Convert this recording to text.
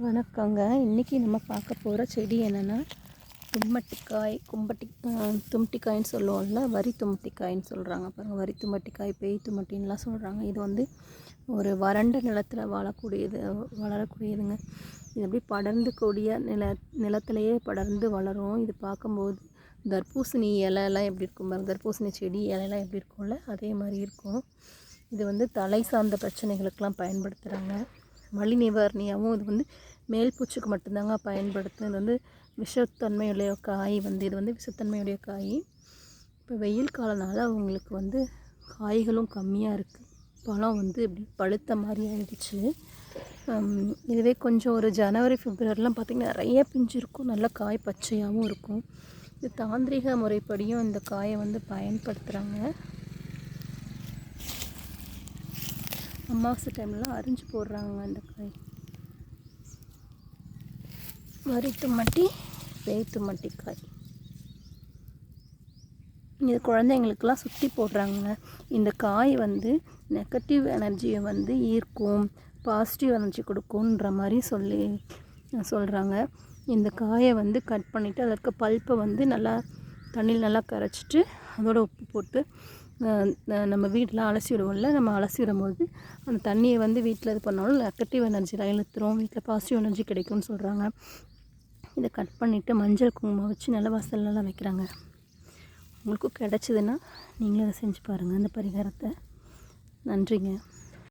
வணக்கங்க. இன்றைக்கி நம்ம பார்க்க போகிற செடி என்னென்னா தும்மட்டிக்காய். தும்பட்டிக்காயின்னு சொல்லுவோம்ல, வரி தும்பட்டிக்காயின்னு சொல்கிறாங்க பாருங்கள். வரி தும்பட்டிக்காய், பேய் தும்பட்டின்லாம் சொல்கிறாங்க. இது வந்து ஒரு வறண்ட நிலத்தில் வளரக்கூடியதுங்க. இது அப்படி படர்ந்து கூடிய நிலத்திலேயே படர்ந்து வளரும். இது பார்க்கும்போது தர்பூசணி இலையெல்லாம் எப்படி இருக்கும் பாருங்கள், தர்பூசணி செடி இலையெல்லாம் எப்படி இருக்கும்ல, அதே மாதிரி இருக்கும். இது வந்து தலை சார்ந்த பிரச்சனைகளுக்கெல்லாம் பயன்படுத்துகிறாங்க. வலி நிவாரணியாகவும் இது வந்து மேல் பூச்சுக்கு மட்டும்தாங்க பயன்படுத்தும். இது வந்து விஷத்தன்மையுடைய காய் இது வந்து விஷத்தன்மையுடைய காய். இப்போ வெயில் காலனால அவங்களுக்கு வந்து காய்களும் கம்மியாக இருக்குது. பழம் வந்து இப்படி பழுத்த மாதிரி ஆயிடுச்சு. இதுவே கொஞ்சம் ஒரு ஜனவரி பிப்ரவரிலாம் பார்த்திங்கன்னா நிறைய பிஞ்சு இருக்கும், நல்ல காய் பச்சையாகவும் இருக்கும். இது தாந்திரிக முறைப்படியும் இந்த காயை வந்து பயன்படுத்துகிறாங்க. அமாவாசை டைம்லாம் அரிஞ்சு போடுறாங்க அந்த காய். வரி தும்மட்டி, பேய் தும்மட்டி காய். இது குழந்தைங்களுக்கெல்லாம் சுற்றி போடுறாங்க. இந்த காய் வந்து நெகட்டிவ் எனர்ஜியை வந்து ஈர்க்கும், பாசிட்டிவ் எனர்ஜி கொடுக்குன்ற மாதிரி சொல்கிறாங்க. இந்த காயை வந்து கட் பண்ணிவிட்டு அதில் இருக்க பல்ப்பை வந்து நல்லா தண்ணியில் நல்லா கரைச்சிட்டு அதோட உப்பு போட்டு நம்ம வீட்டில் அலசி விடுவோம்ல, நம்ம அலசி விடும்போது அந்த தண்ணியை வந்து வீட்டில் இது பண்ணாலும் நெகட்டிவ் எனர்ஜிலாம் இழுத்துரும், வீட்டில் பாசிட்டிவ் எனர்ஜி கிடைக்கும்னு சொல்கிறாங்க. இதை கட் பண்ணிவிட்டு மஞ்சள் குங்குமம் வச்சு நல்ல வாசல்லாம் வைக்கிறாங்க. உங்களுக்கும் கிடச்சிதுன்னா நீங்களும் அதை செஞ்சு பாருங்கள், அந்த பரிகாரத்தை. நன்றிங்க.